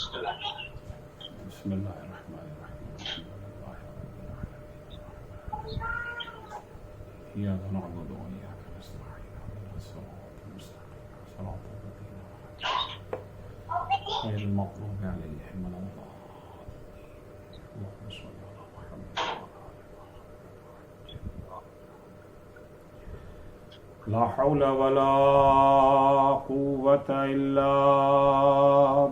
بسم اللہ الرحمن الرحیم إياك نعبد وإياك نستعين اهدنا الصراط المستقيم صراط الذين أنعمت عليهم غير المغضوب عليهم ولا الضالين اللهم صل على محمد وعلى آل محمد لا حول ولا قوة إلا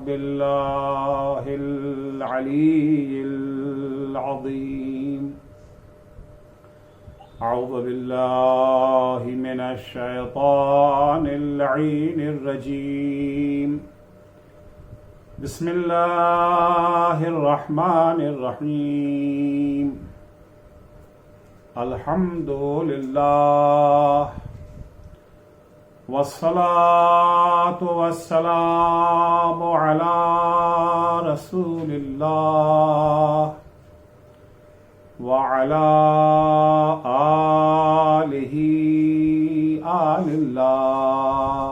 بالله العلي العظيم أعوذ بالله من الشيطان اللعين الرجيم بسم الله الرحمن الرحيم الحمد لله والصلاة والسلام على رسول الله وعلى آله آل الله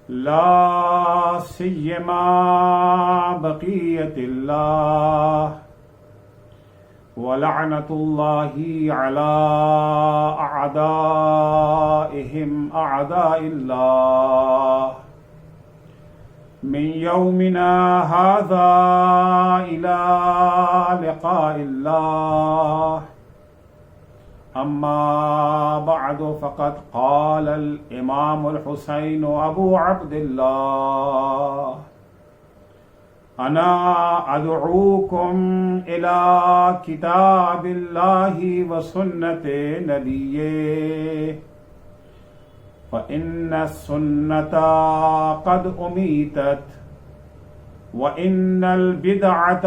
لا سيما بقية الله ولعنة الله على أعدائهم أعداء الله من يومنا هذا إلى لقاء الله أما بعد فقد قال الإمام الحسين أبو عبد الله أنا أدعوكم إلى كتاب الله وسنة نبيه فإن السنة قد أميتت وإن البدعة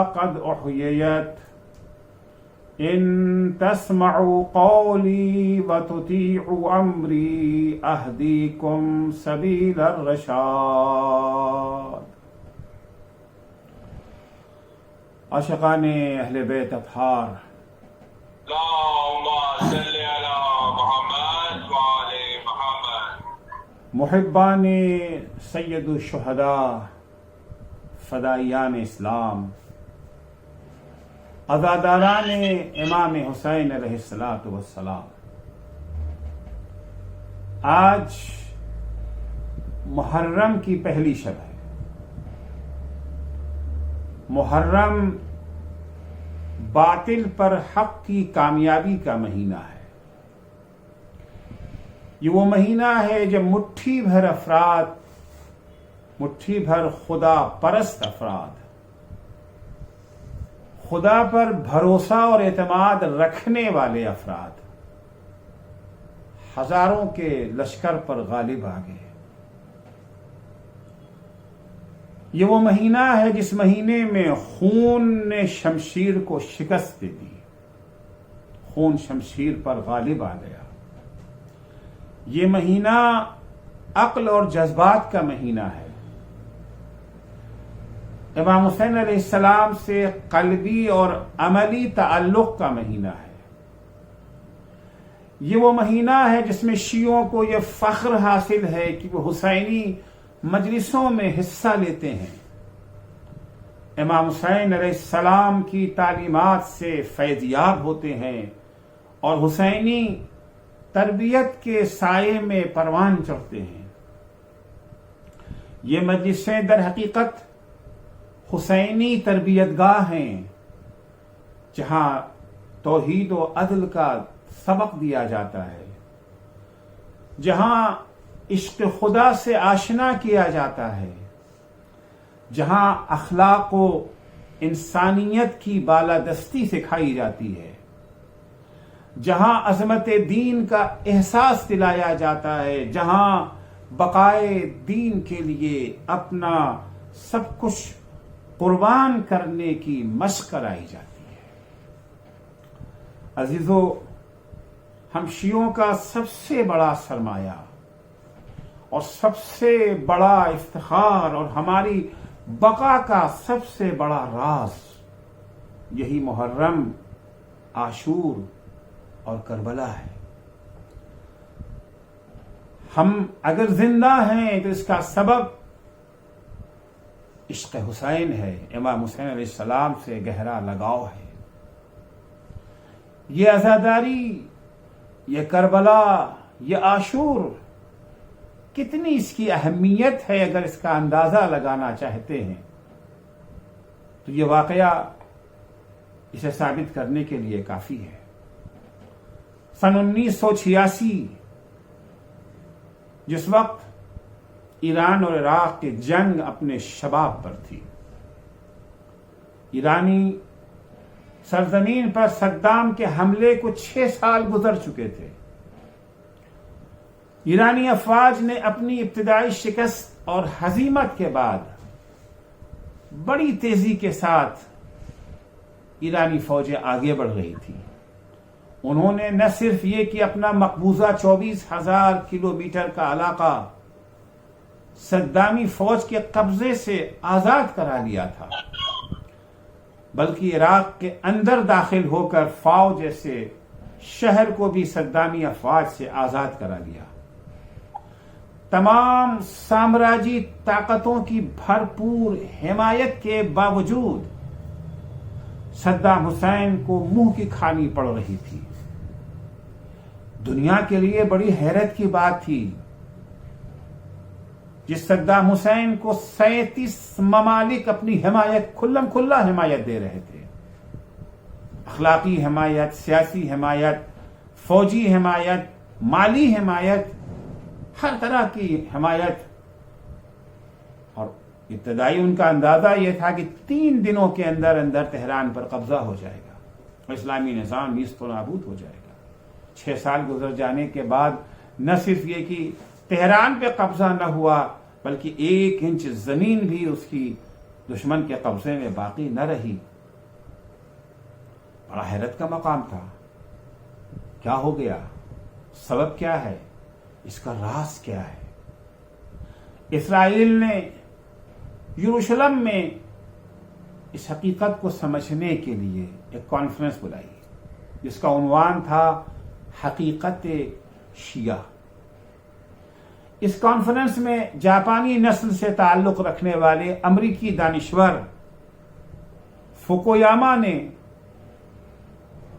قد أحييت إن تسمعوا قولي وتطيعوا أمري أهديكم سبيل الرشاد. عاشقان اہل بیت اطہار، اللهم صل على محمد وعلى محمد. محبان سید الشہداء، فدائیان اسلام، عزاداران امام حسین علیہ السلام، آج محرم کی پہلی شب ہے. محرم باطل پر حق کی کامیابی کا مہینہ ہے. یہ وہ مہینہ ہے جب مٹھی بھر افراد، مٹھی بھر خدا پرست افراد، خدا پر بھروسہ اور اعتماد رکھنے والے افراد ہزاروں کے لشکر پر غالب آ گئے. یہ وہ مہینہ ہے جس مہینے میں خون نے شمشیر کو شکست دے دی، خون شمشیر پر غالب آ گیا. یہ مہینہ عقل اور جذبات کا مہینہ ہے. امام حسین علیہ السلام سے قلبی اور عملی تعلق کا مہینہ ہے. یہ وہ مہینہ ہے جس میں شیعوں کو یہ فخر حاصل ہے کہ وہ حسینی مجلسوں میں حصہ لیتے ہیں، امام حسین علیہ السلام کی تعلیمات سے فیضیاب ہوتے ہیں اور حسینی تربیت کے سائے میں پروان چڑھتے ہیں. یہ مجلسیں در حقیقت حسینی تربیت گاہ ہیں، جہاں توحید و عدل کا سبق دیا جاتا ہے، جہاں عشق خدا سے آشنا کیا جاتا ہے، جہاں اخلاق و انسانیت کی بالادستی سکھائی جاتی ہے، جہاں عظمت دین کا احساس دلایا جاتا ہے، جہاں بقائے دین کے لیے اپنا سب کچھ قربان کرنے کی مشق کرائی جاتی ہے. عزیزو، ہم شیعوں کا سب سے بڑا سرمایہ اور سب سے بڑا افتخار اور ہماری بقا کا سب سے بڑا راز یہی محرم، عاشور اور کربلا ہے. ہم اگر زندہ ہیں تو اس کا سبب عشق حسین ہے، امام حسین علیہ السلام سے گہرا لگاؤ ہے. یہ عزاداری، یہ کربلا، یہ عاشور، کتنی اس کی اہمیت ہے اگر اس کا اندازہ لگانا چاہتے ہیں تو یہ واقعہ اسے ثابت کرنے کے لیے کافی ہے. سن 1986 جس وقت ایران اور عراق کی جنگ اپنے شباب پر تھی، ایرانی سرزمین پر صدام کے حملے کو 6 سال گزر چکے تھے. ایرانی افواج نے اپنی ابتدائی شکست اور ہزیمت کے بعد بڑی تیزی کے ساتھ ایرانی فوجیں آگے بڑھ رہی تھیں. انہوں نے نہ صرف یہ کہ اپنا مقبوضہ 24,000 کلومیٹر کا علاقہ صدامی فوج کے قبضے سے آزاد کرا لیا تھا، بلکہ عراق کے اندر داخل ہو کر فاؤ جیسے شہر کو بھی صدامی افواج سے آزاد کرا لیا. تمام سامراجی طاقتوں کی بھرپور حمایت کے باوجود صدام حسین کو منہ کی کھانی پڑ رہی تھی. دنیا کے لیے بڑی حیرت کی بات تھی جس صدام حسین کو 37 ممالک اپنی حمایت کھلم کھلا حمایت دے رہے تھے. اخلاقی حمایت، سیاسی حمایت، فوجی حمایت، مالی حمایت، ہر طرح کی حمایت. اور ابتدائی ان کا اندازہ یہ تھا کہ 3 دنوں کے اندر اندر تہران پر قبضہ ہو جائے گا اور اسلامی نظام نیست و نابود ہو جائے گا. 6 سال گزر جانے کے بعد نہ صرف یہ کہ تہران پہ قبضہ نہ ہوا بلکہ 1 انچ زمین بھی اس کی دشمن کے قبضے میں باقی نہ رہی. بڑا حیرت کا مقام تھا. کیا ہو گیا؟ سبب کیا ہے؟ اس کا راز کیا ہے؟ اسرائیل نے یروشلم میں اس حقیقت کو سمجھنے کے لیے ایک کانفرنس بلائی جس کا عنوان تھا حقیقت شیعہ. اس کانفرنس میں جاپانی نسل سے تعلق رکھنے والے امریکی دانشور فوکویاما نے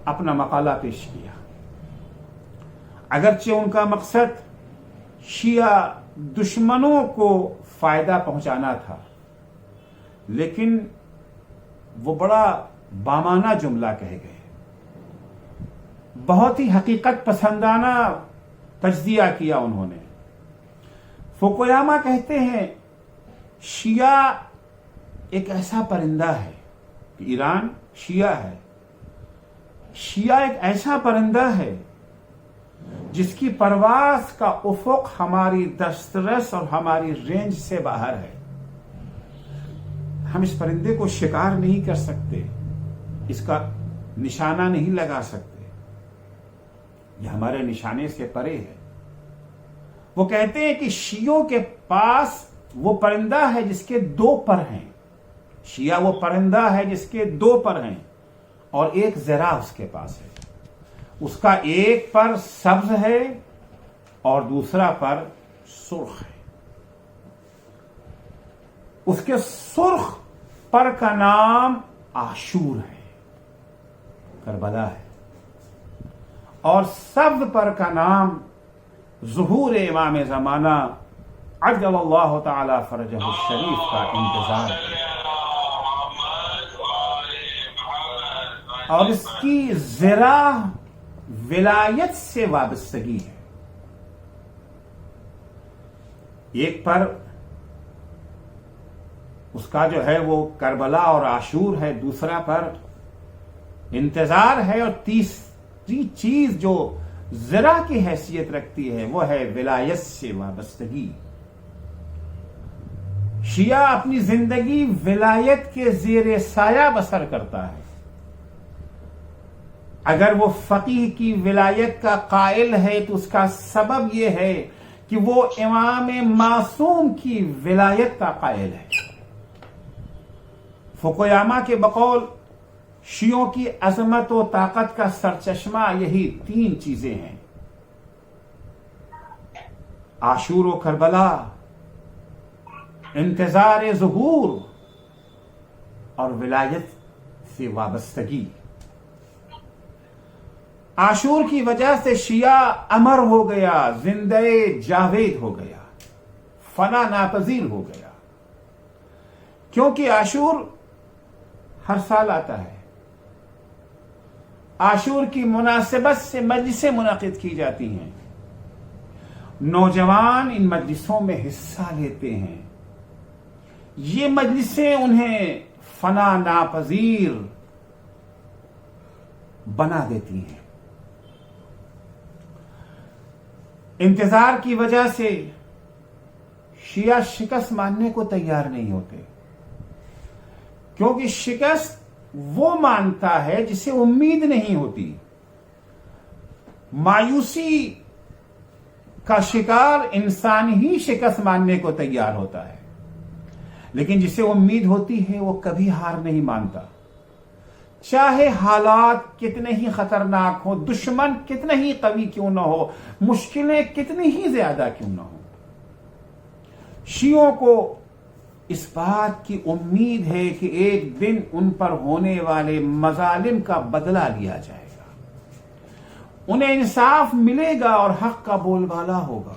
اپنا مقالہ پیش کیا. اگرچہ ان کا مقصد شیعہ دشمنوں کو فائدہ پہنچانا تھا، لیکن وہ بڑا بامانہ جملہ کہے گئے. بہت ہی حقیقت پسندانہ تجزیہ کیا انہوں نے. فوکویاما کہتے ہیں شیعہ ایک ایسا پرندہ ہے کہ ایران شیعہ ہے. شیعہ ایک ایسا پرندہ ہے جس کی پرواز کا افق ہماری دسترس اور ہماری رینج سے باہر ہے. ہم اس پرندے کو شکار نہیں کر سکتے، اس کا نشانہ نہیں لگا سکتے، یہ ہمارے نشانے سے پرے ہے. وہ کہتے ہیں کہ شیعوں کے پاس وہ پرندہ ہے جس کے 2 پر ہیں. شیعہ وہ پرندہ ہے جس کے 2 پر ہیں اور ایک ذرا اس کے پاس ہے. اس کا ایک پر سبز ہے اور دوسرا پر سرخ ہے. اس کے سرخ پر کا نام عاشور ہے، کربلا ہے، اور سبز پر کا نام ظہور امام زمانہ عجل اللہ تعالی فرجہ الشریف کا انتظار ہے. اور اس کی ذرا ولایت سے وابستگی ہے. ایک پر اس کا جو ہے وہ کربلا اور عاشور ہے، دوسرا پر انتظار ہے، اور تیسری چیز جو ذرا کی حیثیت رکھتی ہے وہ ہے ولایت سے وابستگی. شیعہ اپنی زندگی ولایت کے زیر سایہ بسر کرتا ہے. اگر وہ فقیہ کی ولایت کا قائل ہے تو اس کا سبب یہ ہے کہ وہ امام معصوم کی ولایت کا قائل ہے. فوکویاما کے بقول شیعوں کی عظمت و طاقت کا سرچشمہ یہی 3 چیزیں ہیں: عاشور و کربلا، انتظار ظہور اور ولایت سے وابستگی. عاشور کی وجہ سے شیعہ امر ہو گیا، زندہ جاوید ہو گیا، فنا ناپذیر ہو گیا. کیونکہ عاشور ہر سال آتا ہے. عاشور کی مناسبت سے مجلسیں منعقد کی جاتی ہیں، نوجوان ان مجلسوں میں حصہ لیتے ہیں. یہ مجلسیں انہیں فنا ناپذیر بنا دیتی ہیں. انتظار کی وجہ سے شیعہ شکست ماننے کو تیار نہیں ہوتے، کیونکہ شکست وہ مانتا ہے جسے امید نہیں ہوتی. مایوسی کا شکار انسان ہی شکست ماننے کو تیار ہوتا ہے، لیکن جسے امید ہوتی ہے وہ کبھی ہار نہیں مانتا. چاہے حالات کتنے ہی خطرناک ہو، دشمن کتنے ہی قوی کیوں نہ ہو، مشکلیں کتنی ہی زیادہ کیوں نہ ہو، شیعوں کو اس بات کی امید ہے کہ ایک دن ان پر ہونے والے مظالم کا بدلہ لیا جائے گا، انہیں انصاف ملے گا اور حق کا بول بالا ہوگا.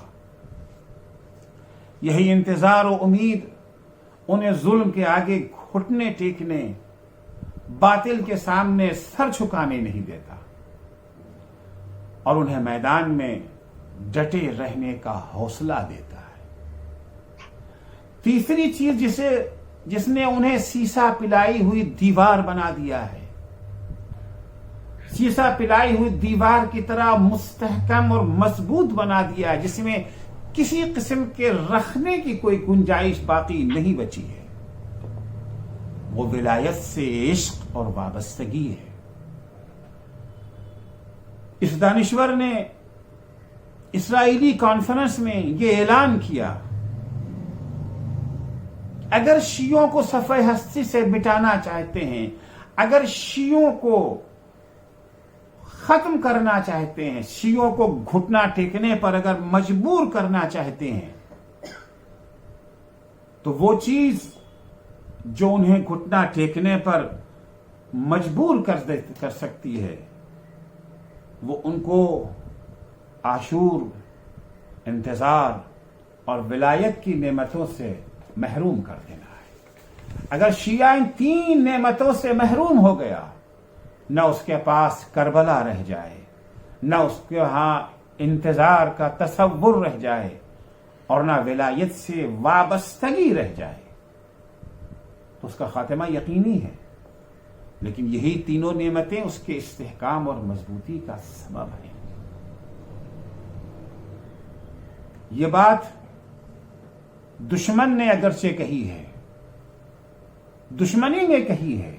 یہی انتظار و امید انہیں ظلم کے آگے گھٹنے ٹیکنے، باطل کے سامنے سر جھکانے نہیں دیتا، اور انہیں میدان میں ڈٹے رہنے کا حوصلہ دیتا ہے. تیسری چیز جس نے انہیں سیسا پلائی ہوئی دیوار بنا دیا ہے، سیسا پلائی ہوئی دیوار کی طرح مستحکم اور مضبوط بنا دیا ہے، جس میں کسی قسم کے رکھنے کی کوئی گنجائش باقی نہیں بچی ہے، وہ ولایت سے عشق اور وابستگی ہے. اس دانشور نے اسرائیلی کانفرنس میں یہ اعلان کیا، اگر شیعوں کو صفحہ ہستی سے مٹانا چاہتے ہیں، اگر شیعوں کو ختم کرنا چاہتے ہیں، شیعوں کو گھٹنا ٹیکنے پر اگر مجبور کرنا چاہتے ہیں، تو وہ چیز جو انہیں گھٹنا ٹیکنے پر مجبور کر سکتی ہے، وہ ان کو عاشور، انتظار اور ولایت کی نعمتوں سے محروم کر دینا ہے. اگر شیعہ ان تین نعمتوں سے محروم ہو گیا، نہ اس کے پاس کربلا رہ جائے، نہ اس کے ہاں انتظار کا تصور رہ جائے، اور نہ ولایت سے وابستگی رہ جائے، تو اس کا خاتمہ یقینی ہے. لیکن یہی تینوں نعمتیں اس کے استحکام اور مضبوطی کا سبب ہیں. یہ بات دشمن نے اگرچہ کہی ہے، دشمنی نے کہی ہے،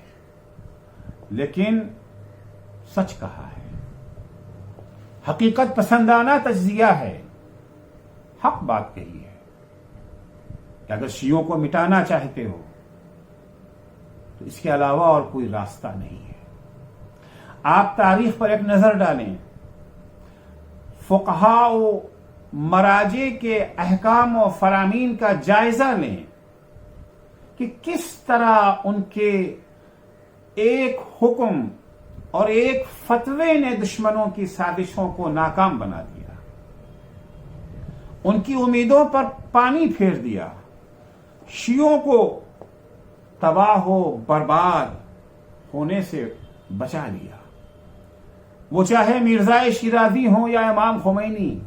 لیکن سچ کہا ہے، حقیقت پسندانہ تجزیہ ہے، حق بات کہی ہے کہ اگر شیعوں کو مٹانا چاہتے ہو تو اس کے علاوہ اور کوئی راستہ نہیں ہے. آپ تاریخ پر ایک نظر ڈالیں، فقہاء و مراجع کے احکام و فرامین کا جائزہ لیں کہ کس طرح ان کے ایک حکم اور ایک فتوے نے دشمنوں کی سازشوں کو ناکام بنا دیا، ان کی امیدوں پر پانی پھیر دیا، شیعوں کو تباہ و برباد ہونے سے بچا لیا. وہ چاہے مرزا شیرازی ہوں یا امام خمینی،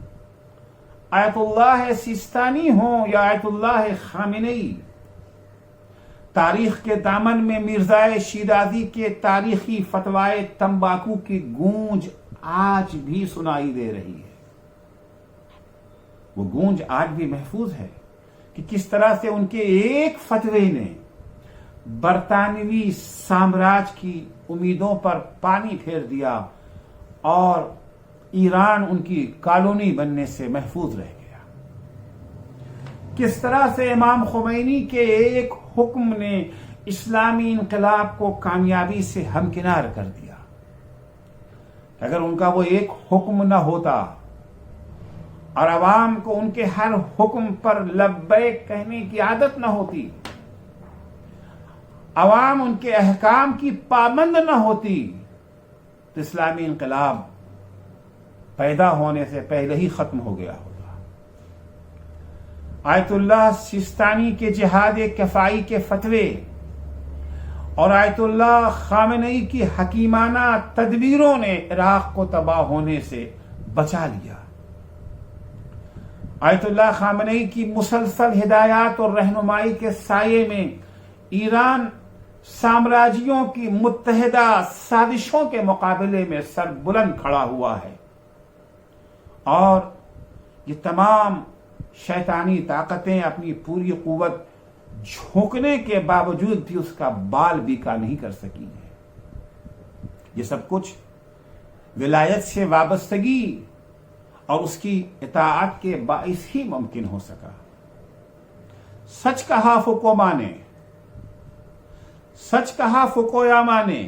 آیت اللہ سیستانی ہوں یا آیت اللہ خامنئی، تاریخ کے دامن میں مرزا شیرازی کے تاریخی فتوائے تمباکو کی گونج آج بھی سنائی دے رہی ہے. وہ گونج آج بھی محفوظ ہے کہ کس طرح سے ان کے ایک فتوے نے برطانوی سامراج کی امیدوں پر پانی پھیر دیا اور ایران ان کی کالونی بننے سے محفوظ رہ گیا. کس طرح سے امام خمینی کے ایک حکم نے اسلامی انقلاب کو کامیابی سے ہمکنار کر دیا. اگر ان کا وہ ایک حکم نہ ہوتا اور عوام کو ان کے ہر حکم پر لبیک کہنے کی عادت نہ ہوتی، عوام ان کے احکام کی پابند نہ ہوتی تو اسلامی انقلاب پیدا ہونے سے پہلے ہی ختم ہو گیا ہوگا۔ آیت اللہ سیستانی کے جہاد کفائی کے فتوے اور آیت اللہ خامنئی کی حکیمانہ تدبیروں نے عراق کو تباہ ہونے سے بچا لیا۔ آیت اللہ خامنئی کی مسلسل ہدایات اور رہنمائی کے سائے میں ایران سامراجیوں کی متحدہ سازشوں کے مقابلے میں سر بلند کھڑا ہوا ہے، اور یہ تمام شیطانی طاقتیں اپنی پوری قوت جھونکنے کے باوجود بھی اس کا بال بیکا نہیں کر سکی ہیں۔ یہ سب کچھ ولایت سے وابستگی اور اس کی اطاعت کے باعث ہی ممکن ہو سکا۔ سچ کہا فوکویاما نے، سچ کہا فوکویاما نے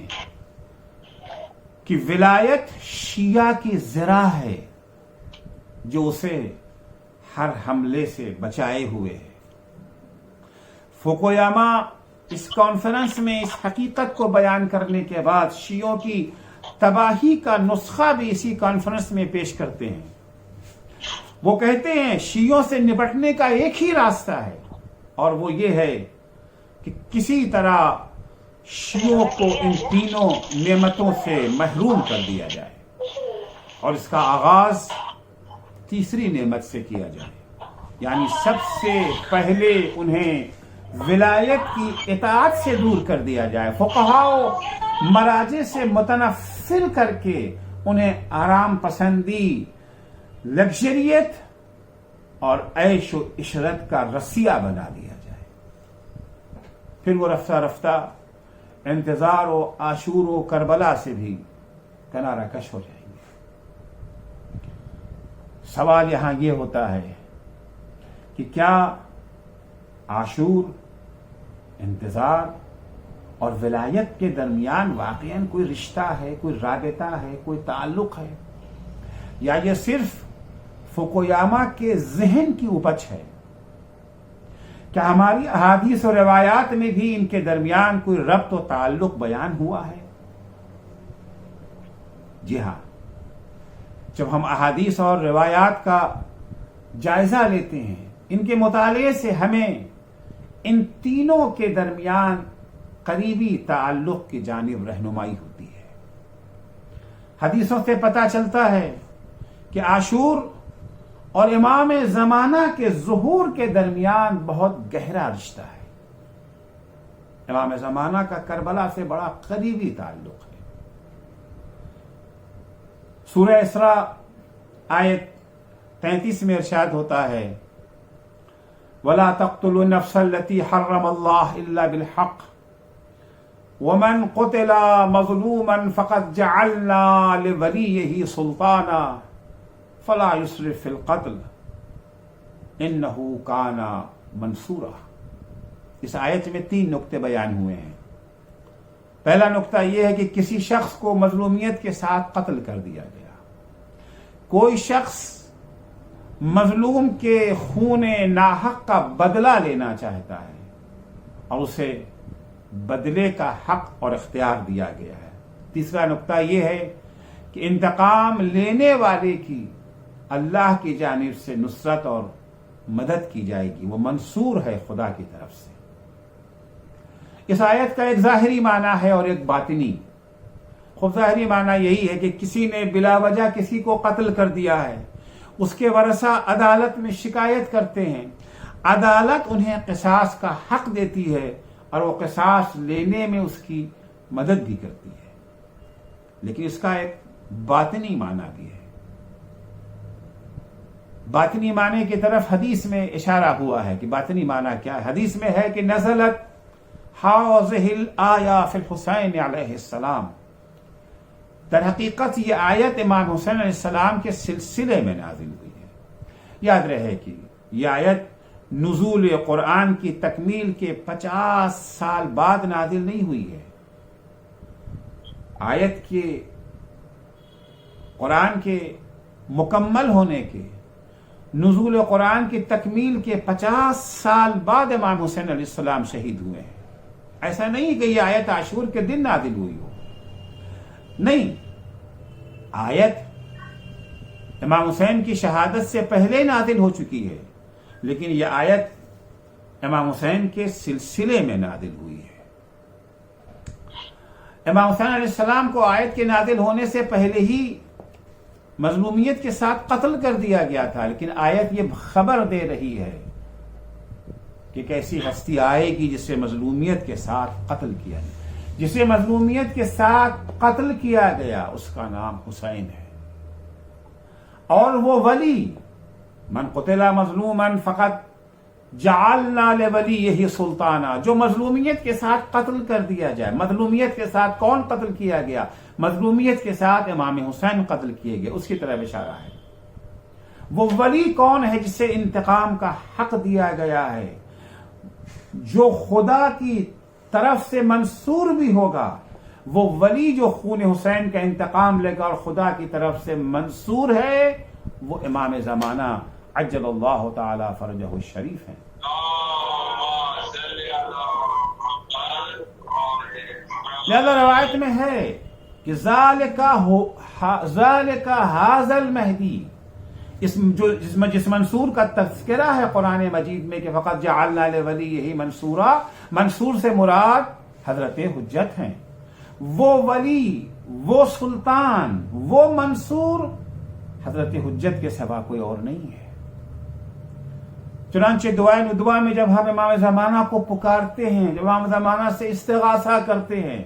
کہ ولایت شیعہ کی ذرا ہے جو اسے ہر حملے سے بچائے ہوئے ہے۔ فوکویاما اس کانفرنس میں اس حقیقت کو بیان کرنے کے بعد شیعوں کی تباہی کا نسخہ بھی اسی کانفرنس میں پیش کرتے ہیں۔ وہ کہتے ہیں شیعوں سے نپٹنے کا ایک ہی راستہ ہے، اور وہ یہ ہے کہ کسی طرح شیعوں کو ان تینوں نعمتوں سے محروم کر دیا جائے، اور اس کا آغاز تیسری نعمت سے کیا جائے، یعنی سب سے پہلے انہیں ولایت کی اطاعت سے دور کر دیا جائے، فقہاء و مراجع سے متنفر کر کے انہیں آرام پسندی، لگژریت اور عیش و عشرت کا رسیہ بنا دیا جائے۔ پھر وہ رفتہ رفتہ انتظار و عاشور و کربلا سے بھی کنارہ کش ہو جائیں گے۔ سوال یہاں یہ ہوتا ہے کہ کیا عاشور، انتظار اور ولایت کے درمیان واقعاً کوئی رشتہ ہے، کوئی رابطہ ہے، کوئی تعلق ہے، یا یہ صرف فوکویاما کے ذہن کی اپج ہے؟ کیا ہماری احادیث و روایات میں بھی ان کے درمیان کوئی ربط و تعلق بیان ہوا ہے؟ جی ہاں، جب ہم احادیث اور روایات کا جائزہ لیتے ہیں، ان کے مطالعے سے ہمیں ان تینوں کے درمیان قریبی تعلق کی جانب رہنمائی ہوتی ہے۔ حدیثوں سے پتہ چلتا ہے کہ عاشور اور امام زمانہ کے ظہور کے درمیان بہت گہرا رشتہ ہے۔ امام زمانہ کا کربلا سے بڑا قریبی تعلق ہے۔ سورہ اسراء آیت 33 میں ارشاد ہوتا ہے وَلَا تَقْتُلُوا النَّفْسَ الَّتِي حَرَّمَ اللَّهُ إِلَّا بِالْحَقِّ وَمَنْ قُتِلَ مَظْلُومًا فَقَدْ جَعَلْنَا لِوَلِيِّهِ سُلْطَانًا فَلَا يُسْرِفْ فِي الْقَتْلِ إِنَّهُ كَانَ مَنْصُورًا۔ اس آیت میں 3 نقطے بیان ہوئے ہیں۔ پہلا نقطہ یہ ہے کہ کسی شخص کو مظلومیت کے ساتھ قتل کر دیا گیا۔ کوئی شخص مظلوم کے خون ناحق کا بدلہ لینا چاہتا ہے اور اسے بدلے کا حق اور اختیار دیا گیا ہے۔ تیسرا نقطہ یہ ہے کہ انتقام لینے والے کی اللہ کی جانب سے نصرت اور مدد کی جائے گی، وہ منصور ہے خدا کی طرف سے۔ اس آیت کا ایک ظاہری معنی ہے اور ایک باطنی۔ خود ظاہری معنی یہی ہے کہ کسی نے بلا وجہ کسی کو قتل کر دیا ہے، اس کے ورثہ عدالت میں شکایت کرتے ہیں، عدالت انہیں قصاص کا حق دیتی ہے اور وہ قصاص لینے میں اس کی مدد بھی کرتی ہے۔ لیکن اس کا ایک باطنی معنی بھی ہے۔ باطنی معنی کی طرف حدیث میں اشارہ ہوا ہے کہ باطنی معنی کیا ہے۔ حدیث میں ہے کہ نزلت هذه الآیہ فی الحسین علیہ السلام، در حقیقت یہ آیت امام حسین علیہ السلام کے سلسلے میں نازل ہوئی ہے۔ یاد رہے کہ یہ آیت نزول قرآن کی تکمیل کے 50 سال بعد نازل نہیں ہوئی ہے۔ آیت کے قرآن کے مکمل ہونے کے، نزول قرآن کی تکمیل کے 50 سال بعد امام حسین علیہ السلام شہید ہوئے ہیں۔ ایسا نہیں کہ یہ آیت عاشور کے دن نازل ہوئی ہو، نہیں، آیت امام حسین کی شہادت سے پہلے نازل ہو چکی ہے، لیکن یہ آیت امام حسین کے سلسلے میں نازل ہوئی ہے۔ امام حسین علیہ السلام کو آیت کے نازل ہونے سے پہلے ہی مظلومیت کے ساتھ قتل کر دیا گیا تھا، لیکن آیت یہ خبر دے رہی ہے کہ کیسی ہستی آئے گی جسے مظلومیت کے ساتھ قتل کیا گیا، جسے مظلومیت کے ساتھ قتل کیا گیا اس کا نام حسین ہے، اور وہ ولی من قتل مظلوما فقط جعلنا لولیہ سلطانہ، جو مظلومیت کے ساتھ قتل کر دیا جائے۔ مظلومیت کے ساتھ کون قتل کیا گیا؟ مظلومیت کے ساتھ امام حسین قتل کیے گئے، اس کی طرف اشارہ ہے۔ وہ ولی کون ہے جسے انتقام کا حق دیا گیا ہے؟ جو خدا کی طرف سے منصور بھی ہوگا، وہ ولی جو خون حسین کا انتقام لے گا اور خدا کی طرف سے منصور ہے، وہ امام زمانہ عجل اللہ تعالی فرجہ الشریف ہیں۔ لہذا روایت میں ہے کہ ذالک ھذا المہدی، جس منصور کا تذکرہ ہے قرآن مجید میں کہ فقط جعلنا لولیہ منصورا، منصور سے مراد حضرت حجت ہیں۔ وہ ولی، وہ سلطان، وہ منصور حضرت حجت کے سوا کوئی اور نہیں ہے۔ چنانچہ دعائے ندوہ میں جب ہم امام زمانہ کو پکارتے ہیں، جب امام زمانہ سے استغاثہ کرتے ہیں،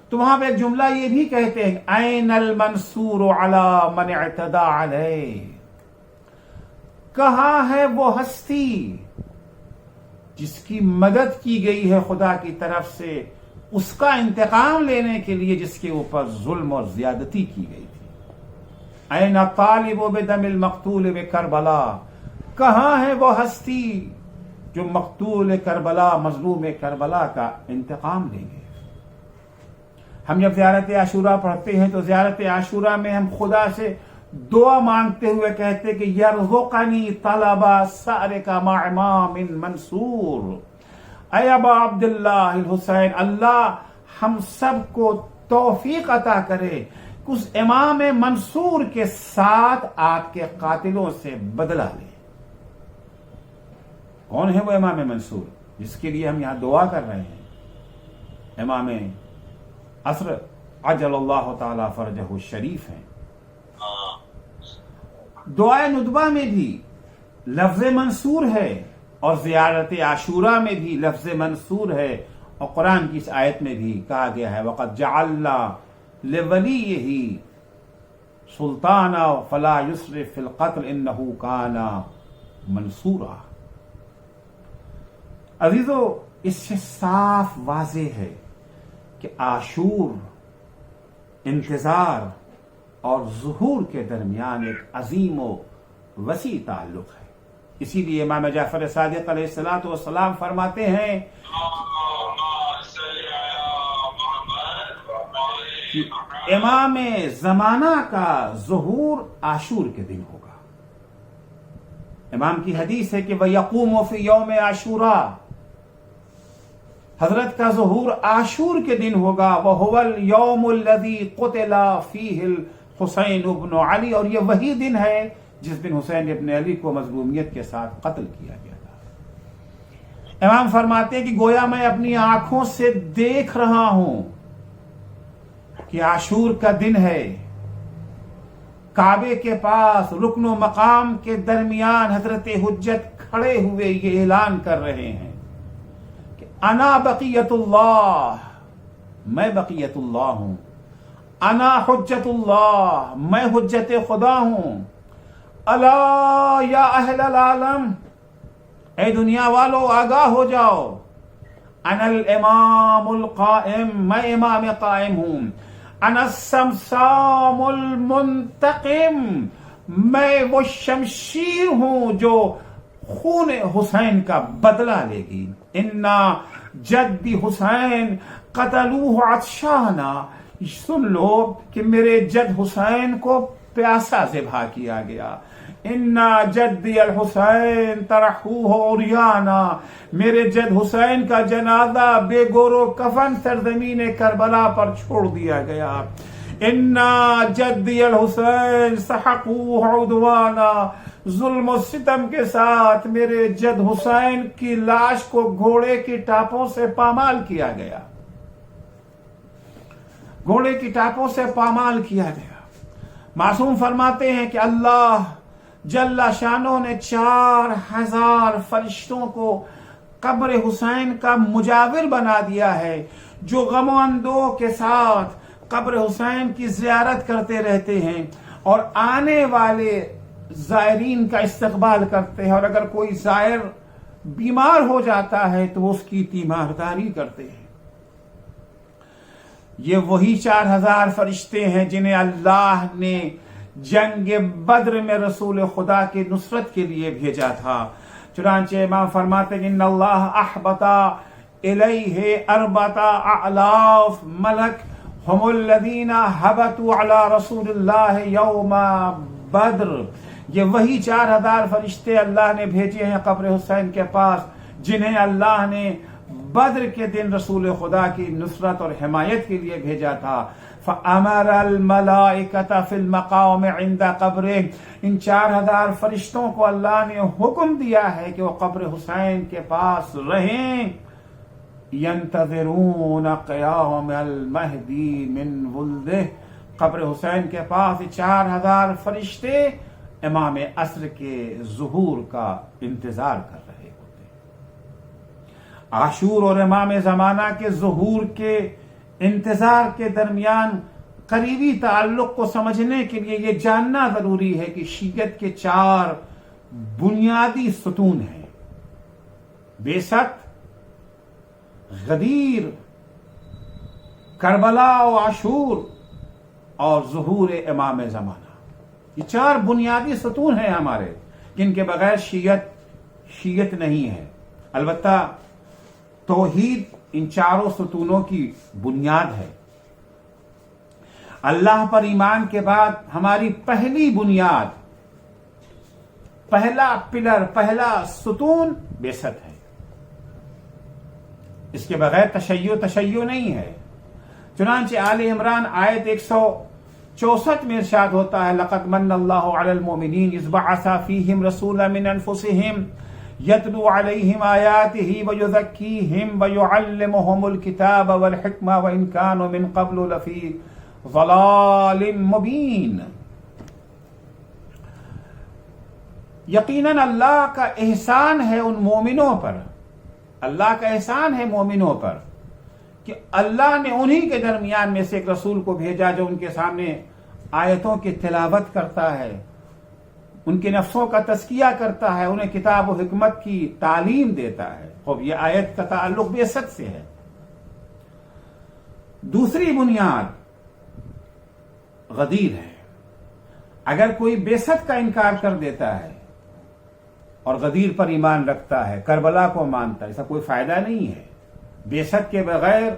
تو وہاں پہ ایک جملہ یہ بھی کہتے ہیں این المنصور علی من اعتدى علیہ، کہاں ہے وہ ہستی جس کی مدد کی گئی ہے خدا کی طرف سے اس کا انتقام لینے کے لیے جس کے اوپر ظلم اور زیادتی کی گئی تھی۔ این الطالب بدم المقتول بکربلا، کہاں ہے وہ ہستی جو مقتول کربلا، مظلوم کربلا کا انتقام لیں گے۔ ہم جب زیارت عاشورہ پڑھتے ہیں تو زیارت عاشورہ میں ہم خدا سے دعا مانگتے ہوئے کہتے کہ یرزقنی طلبا سارک مع امام منصور، اے ابا عبداللہ الحسین، اللہ ہم سب کو توفیق عطا کرے کہ اس امام منصور کے ساتھ آپ کے قاتلوں سے بدلہ لے۔ کون ہے وہ امام منصور جس کے لیے ہم یہاں دعا کر رہے ہیں؟ امام عصر عجل اللہ تعالی فرجہ الشریف ہیں۔ دعائے ندبہ میں بھی لفظ منصور ہے اور زیارت عاشورہ میں بھی لفظ منصور ہے، اور قرآن کی اس آیت میں بھی کہا گیا ہے وَقَدْ جَعَلْنَا لِوَلِيِّهِ سُلْطَانًا فَلَا يُسْرِفْ فِي الْقَتْلِ إِنَّهُ كَانَ مَنْصُورًا۔ عزیزو، اس سے صاف واضح ہے کہ عاشور انتظار اور ظہور کے درمیان ایک عظیم و وسیع تعلق ہے۔ اسی لیے امام جعفر صادق علیہ السلام فرماتے ہیں کہ امام زمانہ کا ظہور عاشور کے دن ہوگا۔ امام کی حدیث ہے کہ وَيَقُومُ فِي يَوْمِ عَاشُورَا، حضرت کا ظہور عاشور کے دن ہوگا۔ وَهُوَ الْيَوْمُ الَّذِي قُتِلَ فِيهِ الْحُسَيْنُ بْنُ عَلِي، اور یہ وہی دن ہے جس دن حسین ابن علی کو مظلومیت کے ساتھ قتل کیا گیا تھا۔ امام فرماتے ہیں کہ گویا میں اپنی آنکھوں سے دیکھ رہا ہوں کہ عاشور کا دن ہے، کعبے کے پاس رکن و مقام کے درمیان حضرت حجت کھڑے ہوئے یہ اعلان کر رہے ہیں کہ انا بقیت اللہ، میں بقیت اللہ ہوں، انا حجت اللہ، میں حجت خدا ہوں، الا یا اہل العالم، اے دنیا والو آگاہ ہو جاؤ، انا الامام القائم، میں امام قائم ہوں، انا السمسام المنتقم، میں وہ شمشیر ہوں جو خون حسین کا بدلہ لے گی۔ انا جدی حسین قتلوہ عطشانا، سن لو کہ میرے جد حسین کو پیاسا ذبح کیا گیا۔ انا جدی الحسین طرحوہ عریانا، میرے جد حسین کا جنازہ بے گور و کفن سرزمین کربلا پر چھوڑ دیا گیا۔ انا جدی الحسین سحقوہ عدوانا، ظلم و ستم کے ساتھ میرے جد حسین کی لاش کو گھوڑے کی ٹاپوں سے پامال کیا گیا، گھوڑے کی ٹاپوں سے پامال کیا گیا۔ معصوم فرماتے ہیں کہ اللہ جل شانہ نے 4000 فرشتوں کو قبر حسین کا مجاور بنا دیا ہے، جو غم و اندوہ کے ساتھ قبر حسین کی زیارت کرتے رہتے ہیں اور آنے والے زائرین کا استقبال کرتے ہیں، اور اگر کوئی زائر بیمار ہو جاتا ہے تو اس کی تیمارداری کرتے ہیں۔ یہ وہی 4000 فرشتے ہیں جنہیں اللہ نے جنگ بدر میں رسول خدا کی نصرت کے لیے بھیجا تھا۔ چنانچہ امام فرماتے ہیں ان اللہ احبطا الیہ 4000 ملک ہم الذین حبطوا علی رسول اللہ یوم بدر، یہ وہی 4000 فرشتے اللہ نے بھیجے ہیں قبر حسین کے پاس، جنہیں اللہ نے بدر کے دن رسول خدا کی نصرت اور حمایت کے لیے بھیجا تھا۔ فَأَمَرَ الْمَلَائِكَةَ فِي الْمَقَامِ عِنْدَ قَبْرِهِ، ان 4000 فرشتوں کو اللہ نے حکم دیا ہے کہ وہ قبر حسین کے پاس رہیں، يَنْتَظِرُونَ قِيَامَ الْمَهْدِي مِنْ وُلْدِهِ، قبر حسین کے پاس 4000 فرشتے امام عصر کے ظہور کا انتظار کر رہے ہوتے ہیں۔ عاشور اور امام زمانہ کے ظہور کے انتظار کے درمیان قریبی تعلق کو سمجھنے کے لیے یہ جاننا ضروری ہے کہ شیعت کے 4 بنیادی ستون ہیں: بعثت، غدیر، کربلا و عاشور اور ظہور امام زمانہ۔ یہ 4 بنیادی ستون ہیں ہمارے، جن کے بغیر شیعت نہیں ہے۔ البتہ توحید ان 4 ستونوں کی بنیاد ہے۔ اللہ پر ایمان کے بعد ہماری پہلی بنیاد، پہلا پلر، پہلا ستون بعثت ہے۔ اس کے بغیر تشیع نہیں ہے۔ چنانچہ آل عمران آیت 164 میں ارشاد ہوتا ہے لقد من اللہ علی المؤمنین اذ بعث فیہم رسولا من انفسہم یتلو علیہم آیاتہ ویزکیہم ویعلمہم الکتاب والحکمہ وان کانوا من قبل لفی ضلال مبین۔ یقیناً اللہ کا احسان ہے ان مومنوں پر، اللہ کا احسان ہے مومنوں پر کہ اللہ نے انہی کے درمیان میں سے ایک رسول کو بھیجا جو ان کے سامنے آیتوں کی تلاوت کرتا ہے، ان کے نفسوں کا تزکیہ کرتا ہے، انہیں کتاب و حکمت کی تعلیم دیتا ہے۔ خوب یہ آیت کا تعلق بعثت سے ہے۔ دوسری بنیاد غدیر ہے۔ اگر کوئی بعثت کا انکار کر دیتا ہے اور غدیر پر ایمان رکھتا ہے، کربلا کو مانتا ہے، اس کا کوئی فائدہ نہیں ہے۔ بعثت کے بغیر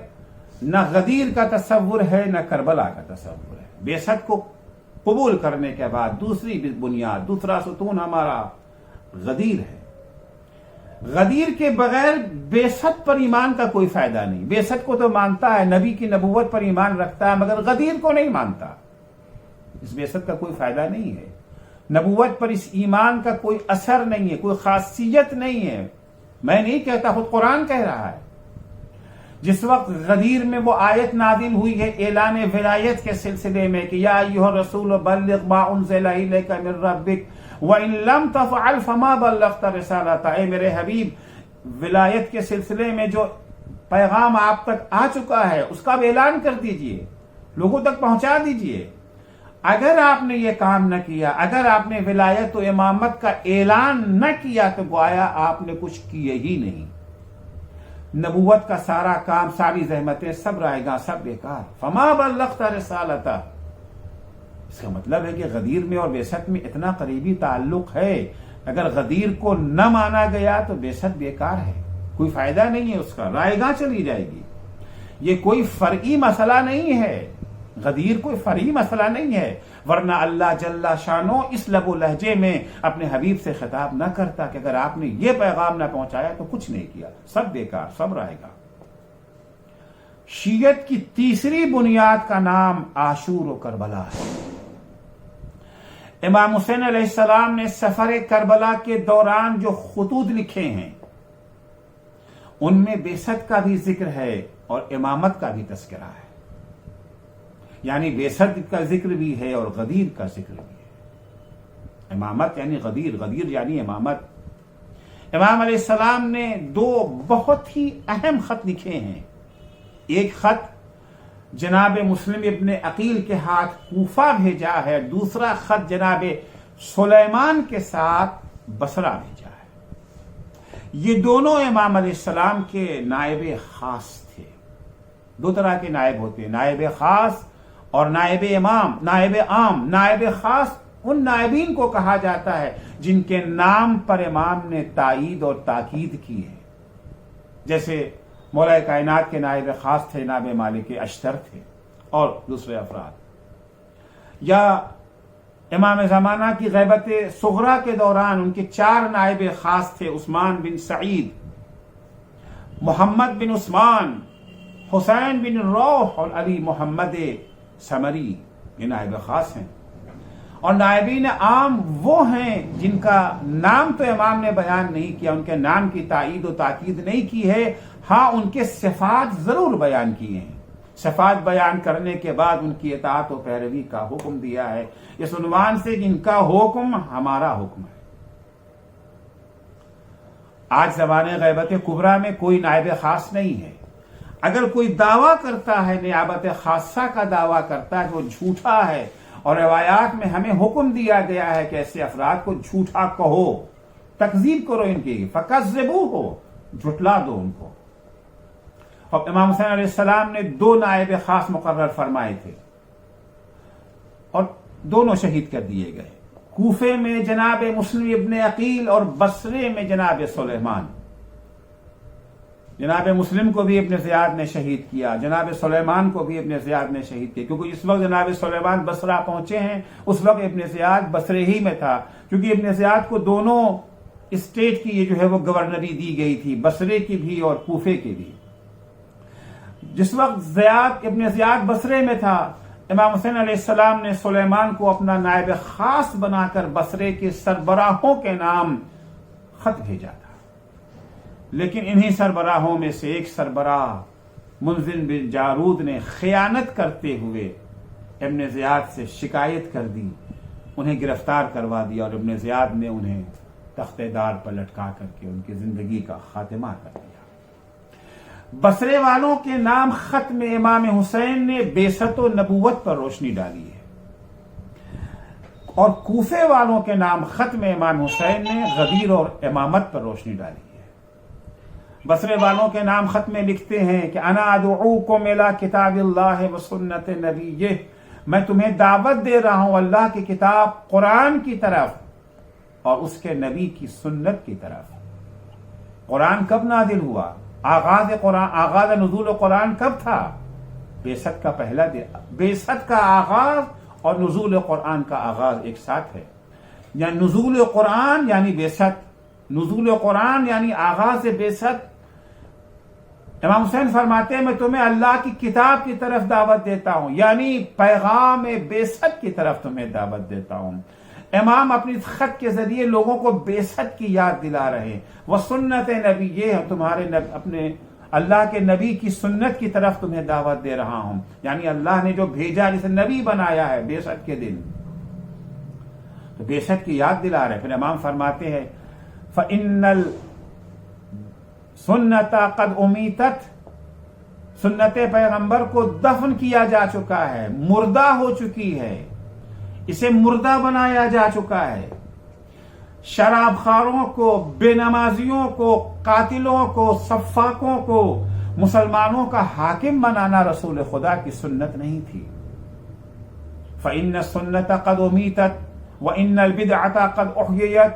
نہ غدیر کا تصور ہے نہ کربلا کا تصور ہے۔ بعثت کو قبول کرنے کے بعد دوسری بنیاد، دوسرا ستون ہمارا غدیر ہے۔ غدیر کے بغیر بعثت پر ایمان کا کوئی فائدہ نہیں۔ بعثت کو تو مانتا ہے، نبی کی نبوت پر ایمان رکھتا ہے، مگر غدیر کو نہیں مانتا۔ اس بعثت کا کوئی فائدہ نہیں ہے۔ نبوت پر اس ایمان کا کوئی اثر نہیں ہے، کوئی خاصیت نہیں ہے۔ میں نہیں کہتا، خود قرآن کہہ رہا ہے۔ جس وقت غدیر میں وہ آیت نازل ہوئی ہے اعلان ولایت کے سلسلے میں کہ یا ایھا الرسول بلغ ما انزل الیک من ربک وان لم تفعل فما بلغت رسالتہ، اے میرے حبیب ولایت کے سلسلے میں جو پیغام آپ تک آ چکا ہے اس کا بھی اعلان کر دیجئے، لوگوں تک پہنچا دیجئے۔ اگر آپ نے یہ کام نہ کیا، اگر آپ نے ولایت و امامت کا اعلان نہ کیا تو گویا آپ نے کچھ کیے ہی نہیں۔ نبوت کا سارا کام، ساری زحمتیں سب رائے گاں، سب بیکار۔ فما بلغت رسالتہ، اس کا مطلب ہے کہ غدیر میں اور بعثت میں اتنا قریبی تعلق ہے، اگر غدیر کو نہ مانا گیا تو بعثت بیکار ہے، کوئی فائدہ نہیں ہے اس کا، رائے گاں چلی جائے گی۔ یہ کوئی فرعی مسئلہ نہیں ہے، غدیر کوئی فرعی مسئلہ نہیں ہے، ورنہ اللہ جل شانو اس لب و لہجے میں اپنے حبیب سے خطاب نہ کرتا کہ اگر آپ نے یہ پیغام نہ پہنچایا تو کچھ نہیں کیا، سب بیکار، سب رہے گا۔ شیعت کی تیسری بنیاد کا نام عاشور و کربلا ہے۔ امام حسین علیہ السلام نے سفر کربلا کے دوران جو خطوط لکھے ہیں ان میں بعثت کا بھی ذکر ہے اور امامت کا بھی تذکرہ ہے، یعنی بعثت کا ذکر بھی ہے اور غدیر کا ذکر بھی ہے۔ امامت یعنی غدیر، غدیر یعنی امامت۔ امام علیہ السلام نے دو بہت ہی اہم خط لکھے ہیں، ایک خط جناب مسلم ابن عقیل کے ہاتھ کوفہ بھیجا ہے، دوسرا خط جناب سلیمان کے ساتھ بصرہ بھیجا ہے۔ یہ دونوں امام علیہ السلام کے نائب خاص تھے۔ دو طرح کے نائب ہوتے ہیں، نائب خاص اور نائب امام، نائب عام۔ نائب خاص ان نائبین کو کہا جاتا ہے جن کے نام پر امام نے تائید اور تاکید کی ہے، جیسے مولا کائنات کے نائب خاص تھے جناب مالک اشتر تھے اور دوسرے افراد، یا امام زمانہ کی غیبت صغرا کے دوران ان کے 4 نائب خاص تھے، عثمان بن سعید، محمد بن عثمان، حسین بن روح اور علی محمد سمری، یہ نائب خاص ہیں۔ اور نائبین عام وہ ہیں جن کا نام تو امام نے بیان نہیں کیا، ان کے نام کی تائید و تاکید نہیں کی ہے، ہاں ان کے صفات ضرور بیان کیے ہیں۔ صفات بیان کرنے کے بعد ان کی اطاعت و پیروی کا حکم دیا ہے، اس عنوان سے جن کا حکم ہمارا حکم ہے۔ آج زمانے غیبت کبریٰ میں کوئی نائب خاص نہیں ہے۔ اگر کوئی دعویٰ کرتا ہے، نیابت خاصہ کا دعویٰ کرتا ہے، جو جھوٹا ہے، اور روایات میں ہمیں حکم دیا گیا ہے کہ ایسے افراد کو جھوٹا کہو، تکذیب کرو، ان کی فکذبوہ، جھٹلا دو ان کو۔ اور امام حسین علیہ السلام نے 2 نائب خاص مقرر فرمائے تھے اور دونوں شہید کر دیے گئے، کوفے میں جناب مسلم ابن عقیل اور بصرے میں جناب سلیمان۔ جناب مسلم کو بھی ابن زیاد نے شہید کیا، جناب سلیمان کو بھی ابن زیاد نے شہید کیا، کیونکہ اس وقت جناب سلیمان بصرہ پہنچے ہیں، اس وقت ابن زیاد بصرے ہی میں تھا، کیونکہ ابن زیاد کو دونوں اسٹیٹ کی یہ جو ہے وہ گورنری دی گئی تھی، بصرے کی بھی اور کوفے کی بھی۔ جس وقت ابن زیاد بصرے میں تھا، امام حسین علیہ السلام نے سلیمان کو اپنا نائب خاص بنا کر بصرے کے سربراہوں کے نام خط بھیجا تھا، لیکن انہی سربراہوں میں سے ایک سربراہ منذر بن جارود نے خیانت کرتے ہوئے ابن زیاد سے شکایت کر دی، انہیں گرفتار کروا دیا اور ابن زیاد نے انہیں تخت دار پر لٹکا کر کے ان کی زندگی کا خاتمہ کر دیا۔ بصرے والوں کے نام خط میں امام حسین نے بعثت و نبوت پر روشنی ڈالی ہے، اور کوفے والوں کے نام خط میں امام حسین نے غدیر اور امامت پر روشنی ڈالی ہے۔ بصرے والوں کے نام خط میں لکھتے ہیں کہ انا ادعوکم الی کتاب اللہ و سنت نبیہ، میں تمہیں دعوت دے رہا ہوں اللہ کی کتاب قرآن کی طرف اور اس کے نبی کی سنت کی طرف۔ قرآن کب نازل ہوا؟ آغاز نزول قرآن کب تھا؟ بعثت کا پہلا دن، بعثت کا آغاز اور نزول قرآن کا آغاز ایک ساتھ ہے، یعنی نزول قرآن یعنی بعثت، نزول قرآن یعنی آغاز بعثت۔ امام حسین فرماتے ہیں میں تمہیں اللہ کی کتاب کی طرف دعوت دیتا ہوں، یعنی پیغام بعثت کی طرف تمہیں دعوت دیتا ہوں۔ امام اپنی خط کے ذریعے لوگوں کو بعثت کی یاد دلا رہے ہیں، وہ سنت نبی، یہ تمہارے اپنے اللہ کے نبی کی سنت کی طرف تمہیں دعوت دے رہا ہوں، یعنی اللہ نے جو بھیجا جسے نبی بنایا ہے بعثت کے دن، تو بعثت کی یاد دلا رہے۔ پھر امام فرماتے ہیں فَإِنَّ السُّنَّةَ قَدْ أُمِيتَتْ، سنت پیغمبر کو دفن کیا جا چکا ہے، مردہ ہو چکی ہے، اسے مردہ بنایا جا چکا ہے۔ شراب خاروں کو، بے نمازیوں کو، قاتلوں کو، سفاکوں کو مسلمانوں کا حاکم بنانا رسول خدا کی سنت نہیں تھی۔ فَإِنَّ السُّنَّةَ قَدْ أُمِيتَتْ وَإِنَّ الْبِدْعَةَ قَدْ أُحْيِيَتْ،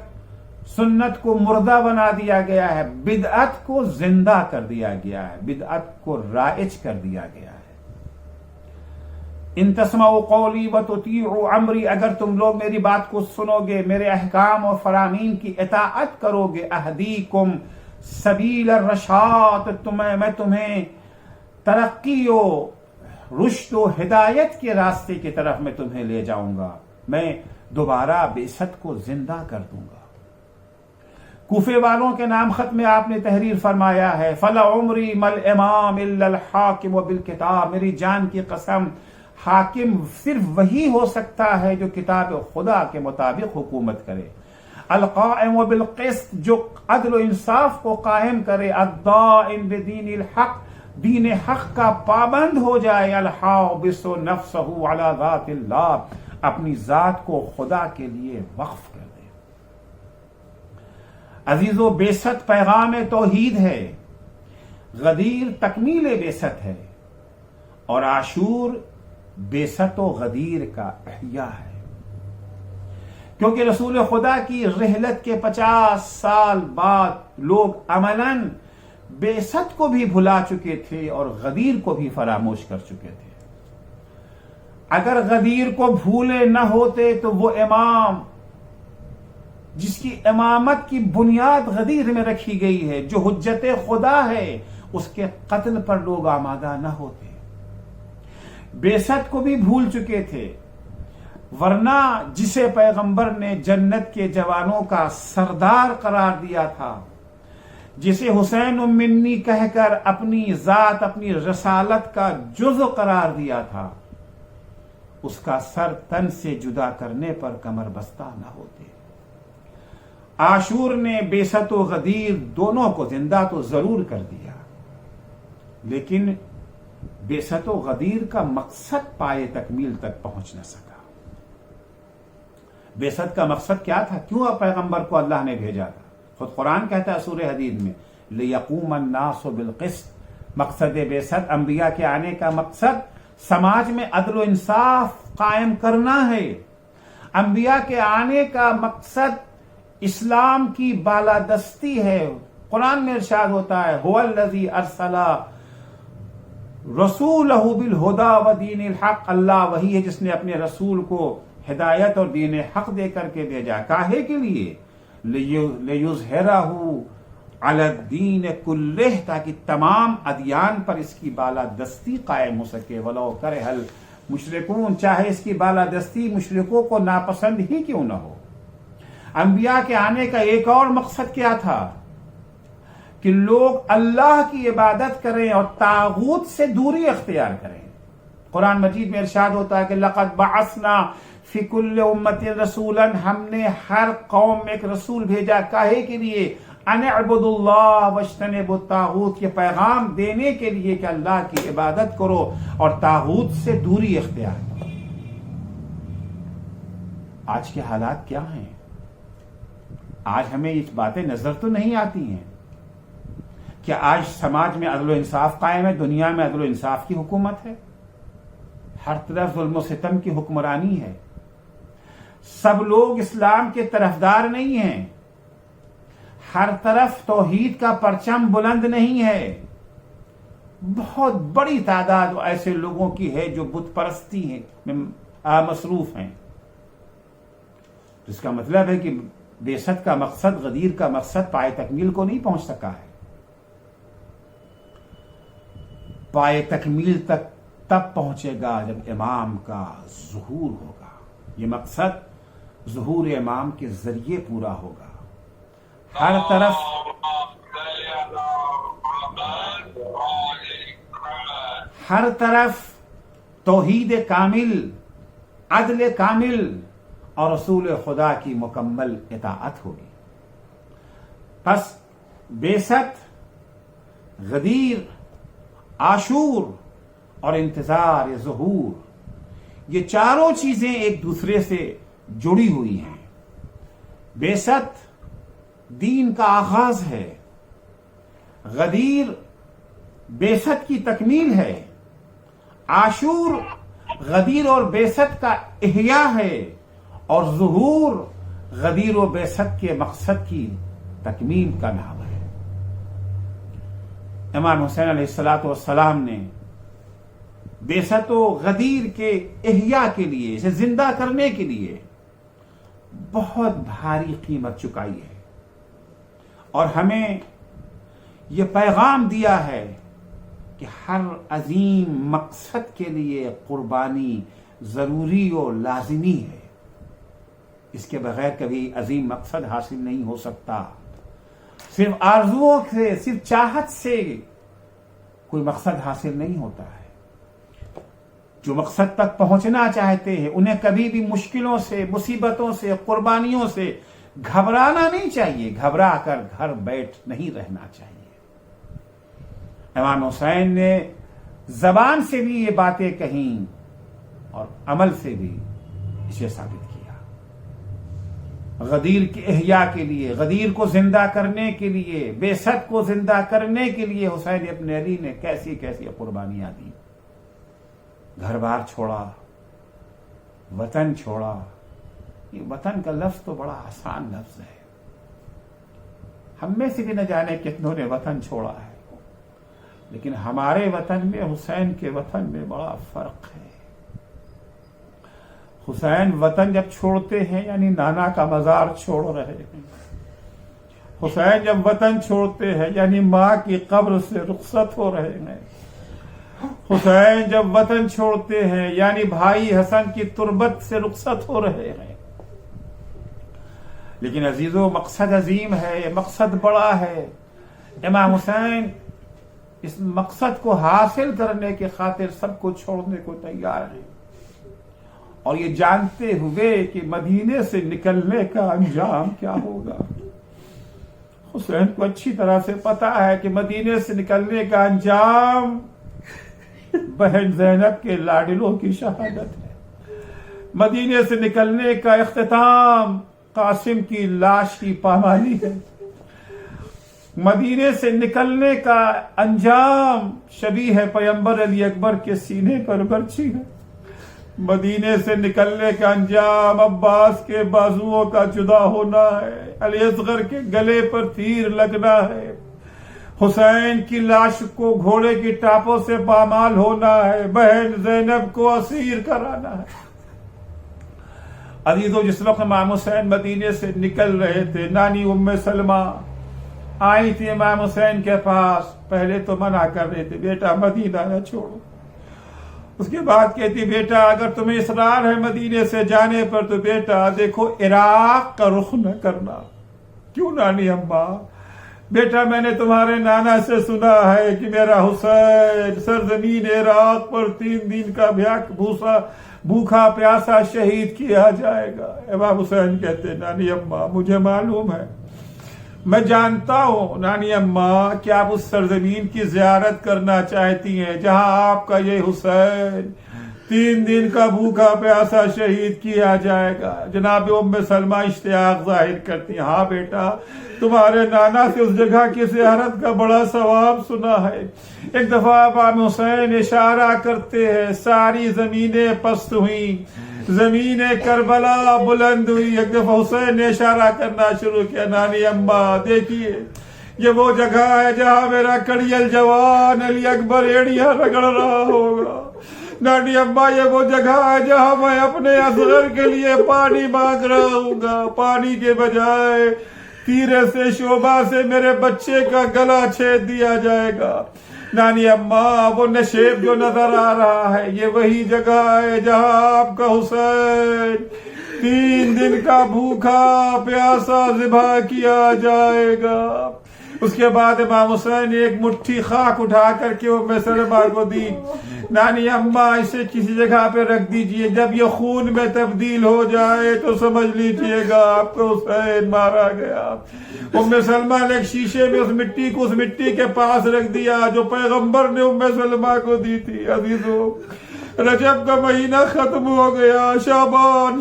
سنت کو مردہ بنا دیا گیا ہے، بدعت کو زندہ کر دیا گیا ہے، بدعت کو رائج کر دیا گیا ہے۔ ان تسمعوا قولی وتطیعوا امری، اگر تم لوگ میری بات کو سنو گے، میرے احکام اور فرامین کی اطاعت کرو گے، اہدیکم سبیل الرشاد، میں تمہیں ترقی و رشد و ہدایت کے راستے کی طرف میں تمہیں لے جاؤں گا، میں دوبارہ بعثت کو زندہ کر دوں گا۔ کوفے والوں کے نام خط میں آپ نے تحریر فرمایا ہے، فَلَعُمْرِي مَا الْإِمَامِ إِلَّا الْحَاكِمُ بِالْكِتَابِ، میری جان کی قسم حاکم صرف وہی ہو سکتا ہے جو کتاب خدا کے مطابق حکومت کرے، القائم بالقسط، جو عدل و انصاف کو قائم کرے، الدائم بدین الحق، دین حق کا پابند ہو جائے، الحابس نفسہ علی ذات اللہ، اپنی ذات کو خدا کے لیے وقف کر دے۔ عزیزو، بعثت پیغام توحید ہے، غدیر تکمیل بعثت ہے، اور عاشور بعثت و غدیر کا احیاء ہے، کیونکہ رسول خدا کی رحلت کے 50 سال بعد لوگ عملاً بعثت کو بھی بھلا چکے تھے اور غدیر کو بھی فراموش کر چکے تھے۔ اگر غدیر کو بھولے نہ ہوتے تو وہ امام جس کی امامت کی بنیاد غدیر میں رکھی گئی ہے، جو حجت خدا ہے، اس کے قتل پر لوگ آمادہ نہ ہوتے۔ بعثت کو بھی بھول چکے تھے، ورنہ جسے پیغمبر نے جنت کے جوانوں کا سردار قرار دیا تھا، جسے حسین منی کہہ کر اپنی ذات، اپنی رسالت کا جزء قرار دیا تھا، اس کا سر تن سے جدا کرنے پر کمر بستہ نہ ہوتے۔ عاشور نے بعثت و غدیر دونوں کو زندہ تو ضرور کر دیا، لیکن بعثت و غدیر کا مقصد پائے تکمیل تک پہنچ نہ سکا۔ بعثت کا مقصد کیا تھا؟ کیوں پیغمبر کو اللہ نے بھیجا تھا؟ خود قرآن کہتا ہے سورہ حدید میں، لِيَقُومَ النَّاسُ بِالْقِسْطِ، مقصد بعثت، انبیاء کے آنے کا مقصد سماج میں عدل و انصاف قائم کرنا ہے۔ انبیاء کے آنے کا مقصد اسلام کی بالادستی ہے۔ قرآن میں ارشاد ہوتا ہے، هُوَ الَّذِي أَرْسَلَ رَسُولَهُ بِالْهُدَى وَدِينِ الْحَقِّ، اللہ وہی ہے جس نے اپنے رسول کو ہدایت اور دین حق دے کر کے بھیجا۔ کاہے کے لیے؟ لِيُظْهِرَهُ عَلَى الدِّينِ كُلِّهِ، تاکہ تمام ادیان پر اس کی بالادستی قائم ہو سکے، وَلَوْ كَرِهَ الْمُشْرِكُونَ، چاہے اس کی بالادستی مشرکوں کو ناپسند ہی کیوں نہ ہو۔ انبیاء کے آنے کا ایک اور مقصد کیا تھا؟ کہ لوگ اللہ کی عبادت کریں اور طاغوت سے دوری اختیار کریں۔ قرآن مجید میں ارشاد ہوتا ہے کہ لَقَدْ بَعَثْنَا فِي كُلِّ أُمَّةٍ رَسُولًا، ہم نے ہر قوم میں ایک رسول بھیجا، کاہے کے لیے؟ أَنِ اعْبُدُوا اللَّهَ وَاجْتَنِبُوا الطَّاغُوتَ، یہ پیغام دینے کے لیے کہ اللہ کی عبادت کرو اور طاغوت سے دوری اختیار کرو۔ آج کے حالات کیا ہیں؟ آج ہمیں یہ باتیں نظر تو نہیں آتی ہیں کہ آج سماج میں عدل و انصاف قائم ہے، دنیا میں عدل و انصاف کی حکومت ہے، ہر طرف ظلم و ستم کی حکمرانی ہے، سب لوگ اسلام کے طرفدار نہیں ہیں، ہر طرف توحید کا پرچم بلند نہیں ہے، بہت بڑی تعداد ایسے لوگوں کی ہے جو بت پرستی میں مصروف ہیں۔ اس کا مطلب ہے کہ بعثت کا مقصد، غدیر کا مقصد پائے تکمیل کو نہیں پہنچ سکا ہے۔ پائے تکمیل تک تب پہنچے گا جب امام کا ظہور ہوگا۔ یہ مقصد ظہور امام کے ذریعے پورا ہوگا۔ ہر طرف توحید کامل، عدل کامل اور رسول خدا کی مکمل اطاعت ہوگی۔ پس بعثت، غدیر، عاشور اور انتظار ظہور، یہ چاروں چیزیں ایک دوسرے سے جڑی ہوئی ہیں۔ بعثت دین کا آغاز ہے، غدیر بعثت کی تکمیل ہے، عاشور غدیر اور بعثت کا احیاء ہے، اور ظہور غدیر و بعثت کے مقصد کی تکمیل کا نام ہے۔ امام حسین علیہ السلام نے بیست و غدیر کے احیاء کے لیے، اسے زندہ کرنے کے لیے بہت بھاری قیمت چکائی ہے، اور ہمیں یہ پیغام دیا ہے کہ ہر عظیم مقصد کے لیے قربانی ضروری و لازمی ہے۔ اس کے بغیر کبھی عظیم مقصد حاصل نہیں ہو سکتا۔ صرف آرزوؤں سے، صرف چاہت سے کوئی مقصد حاصل نہیں ہوتا ہے۔ جو مقصد تک پہنچنا چاہتے ہیں انہیں کبھی بھی مشکلوں سے، مصیبتوں سے، قربانیوں سے گھبرانا نہیں چاہیے، گھبرا کر گھر بیٹھ نہیں رہنا چاہیے۔ امام حسین نے زبان سے بھی یہ باتیں کہیں اور عمل سے بھی اسے ثابت کیا۔ غدیر کے احیاء کے لیے، غدیر کو زندہ کرنے کے لیے، بیست کو زندہ کرنے کے لیے حسین ابن علی نے کیسی کیسی قربانیاں دی۔ گھر بار چھوڑا، وطن چھوڑا۔ یہ وطن کا لفظ تو بڑا آسان لفظ ہے، ہم میں سے بھی نہ جانے کتنوں نے وطن چھوڑا ہے، لیکن ہمارے وطن میں، حسین کے وطن میں بڑا فرق ہے۔ حسین وطن جب چھوڑتے ہیں یعنی نانا کا مزار چھوڑ رہے ہیں۔ حسین جب وطن چھوڑتے ہیں یعنی ماں کی قبر سے رخصت ہو رہے ہیں۔ حسین جب وطن چھوڑتے ہیں یعنی بھائی حسن کی تربت سے رخصت ہو رہے ہیں۔ لیکن عزیزو، مقصد عظیم ہے، مقصد بڑا ہے۔ امام حسین اس مقصد کو حاصل کرنے کی خاطر سب کو چھوڑنے کو تیار ہیں، اور یہ جانتے ہوئے کہ مدینے سے نکلنے کا انجام کیا ہوگا۔ حسین کو اچھی طرح سے پتا ہے کہ مدینے سے نکلنے کا انجام بہن زینب کے لاڈلوں کی شہادت ہے۔ مدینے سے نکلنے کا اختتام قاسم کی لاش کی پامالی ہے۔ مدینے سے نکلنے کا انجام شبیہ پیمبر علی اکبر کے سینے پر برچی ہے۔ مدینے سے نکلنے کا انجام عباس کے بازوؤں کا جدا ہونا ہے، علی اصغر کے گلے پر تیر لگنا ہے، حسین کی لاش کو گھوڑے کی ٹاپوں سے پامال ہونا ہے، بہن زینب کو اسیر کرانا ہے۔ عزیزو، جس وقت امام حسین مدینے سے نکل رہے تھے، نانی ام سلمہ آئی تھی امام حسین کے پاس۔ پہلے تو منع کر رہے تھے، بیٹا مدینہ نہ چھوڑو۔ اس کے بعد کہتی، بیٹا اگر تمہیں اصرار ہے مدینے سے جانے پر تو بیٹا دیکھو عراق کا رخ نہ کرنا۔ کیوں نانی اماں؟ بیٹا میں نے تمہارے نانا سے سنا ہے کہ میرا حسین سرزمین عراق پر 3 دن کا بھوکا پیاسا شہید کیا جائے گا۔ امام حسین کہتے، نانی اماں مجھے معلوم ہے، میں جانتا ہوں نانی اماں کہ آپ اس سرزمین کی زیارت کرنا چاہتی ہیں جہاں آپ کا یہ حسین 3 دن کا بھوکا پیاسا شہید کیا جائے گا۔ جناب ام سلمہ اشتیاق ظاہر کرتی ہیں، ہاں بیٹا تمہارے نانا سے اس جگہ کی زیارت کا بڑا ثواب سنا ہے۔ ایک دفعہ امام حسین اشارہ کرتے ہیں، ساری زمینیں پست ہوئیں، زمین کربلا بلند ہوئی۔ ایک دفعہ حسین نے اشارہ کرنا شروع کیا، نانی اماں دیکھیے یہ وہ جگہ ہے جہاں میرا کڑیل جوان علی اکبر ایڑیاں رگڑ رہا ہوگا۔ نانی اماں یہ وہ جگہ ہے جہاں میں اپنے اصغر کے لیے پانی مانگ رہا ہوں گا، پانی کے بجائے تیرے سے شعبہ سے میرے بچے کا گلا چھید دیا جائے گا۔ نانی اماں وہ نشیب جو نظر آ رہا ہے یہ وہی جگہ ہے جہاں آپ کا حسین 3 دن کا بھوکا پیاسا ذبح کیا جائے گا۔ اس کے بعد امام حسین نے ایک مٹھی خاک اٹھا کر کے ام سلمہ کو دی، نانی اماں اسے کسی جگہ پہ رکھ دیجئے، جب یہ خون میں تبدیل ہو جائے تو سمجھ لیجئے گا آپ کو حسین مارا گیا۔ ام سلمہ نے ایک شیشے میں اس مٹی کے پاس رکھ دیا جو پیغمبر نے ام سلمہ کو دی تھی۔ عزیزو، رجب کا مہینہ ختم ہو گیا، شعبان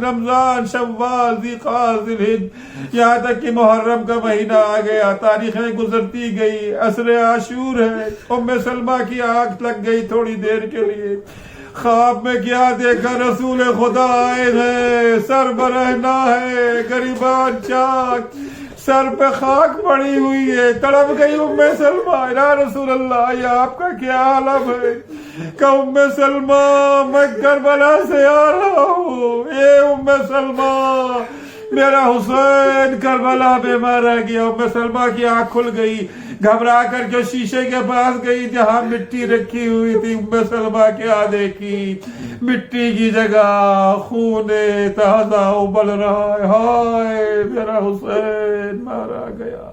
رمضان شوال ذیقعدہ ذوالحجہ، یہاں تک کہ محرم کا مہینہ آ گیا، تاریخیں گزرتی گئی، عصر عاشور ہے۔ ام سلمہ کی آنکھ لگ گئی تھوڑی دیر کے لیے، خواب میں کیا دیکھا، رسول خدا آئے ہیں، سر برہنہ ہے، گریبان چاک، سر پہ خاک پڑی ہوئی ہے، تڑپ گئی ام سلمہ، یا رسول اللہ یہ آپ کا کیا عالم ہے؟ کہ ام سلمہ میں کربلا سے آ رہا ہوں، اے ام سلمہ میرا حسین کربلا میں مارا گیا۔ ام سلمہ کی آنکھ کھل گئی، گھبرا کر جو شیشے کے پاس گئی جہاں مٹی رکھی ہوئی تھی، ام سلمہ کیا دیکھی؟ مٹی کی جگہ خون تازہ ابل رہا ہے، ہائے میرا حسین مارا گیا۔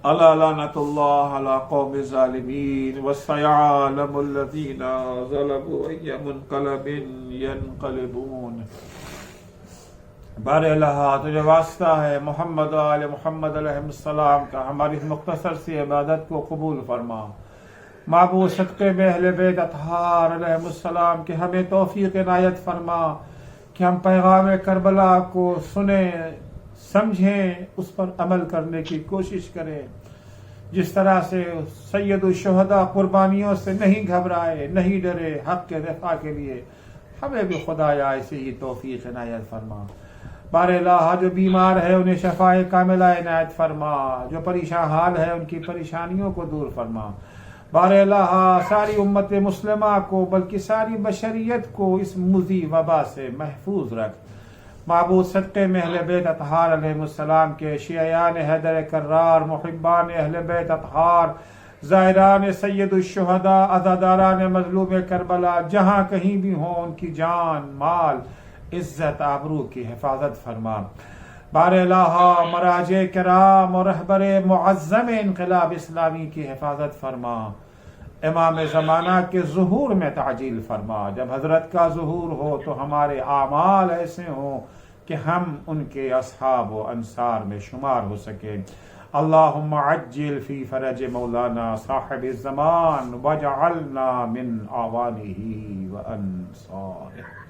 الا لعنت اللہ علی قوم الظالمین وسيعلم الذین ظلموا ای منقلب ینقلبون۔ بار الہ تجھے واسطہ ہے محمد و آل محمد علیہ السلام کا، ہماری مختصر سی عبادت کو قبول فرما۔ معبود صدقے میں اہل بیت اطہار علیہ السلام کے ہمیں توفیق عنایت فرما کہ ہم پیغام کربلا کو سنیں، سمجھیں، اس پر عمل کرنے کی کوشش کریں۔ جس طرح سے سید الشہداء قربانیوں سے نہیں گھبرائے، نہیں ڈرے، حق کے دفاع کے لیے، ہمیں بھی خدایا ایسی ہی توفیق عنایت فرما۔ بار الہ جو بیمار ہے انہیں شفاء کاملہ عنایت فرما، جو پریشان حال ہے ان کی پریشانیوں کو دور فرما۔ بار الہ ساری امت مسلمہ کو بلکہ ساری بشریت کو اس مضی وبا سے محفوظ رکھ۔ معبود صدقے میں اہل بیت اطہار علیہ السلام کے شیعیان حیدر کرار، محبان اہل بیت اطہار، زائران سید الشہداء، عزاداران مظلوم کربلا جہاں کہیں بھی ہوں ان کی جان، مال، عزت، آبرو کی حفاظت فرما۔ بار الہ مراجع کرام اور رہبر معظم انقلاب اسلامی کی حفاظت فرما۔ امام زمانہ کے ظہور میں تعجیل فرما۔ جب حضرت کا ظہور ہو تو ہمارے اعمال ایسے ہوں کہ ہم ان کے اصحاب و انصار میں شمار ہو سکیں۔ اللہم عجل فی فرج مولانا صاحب الزمان واجعلنا من اعوانہ و انصارہ۔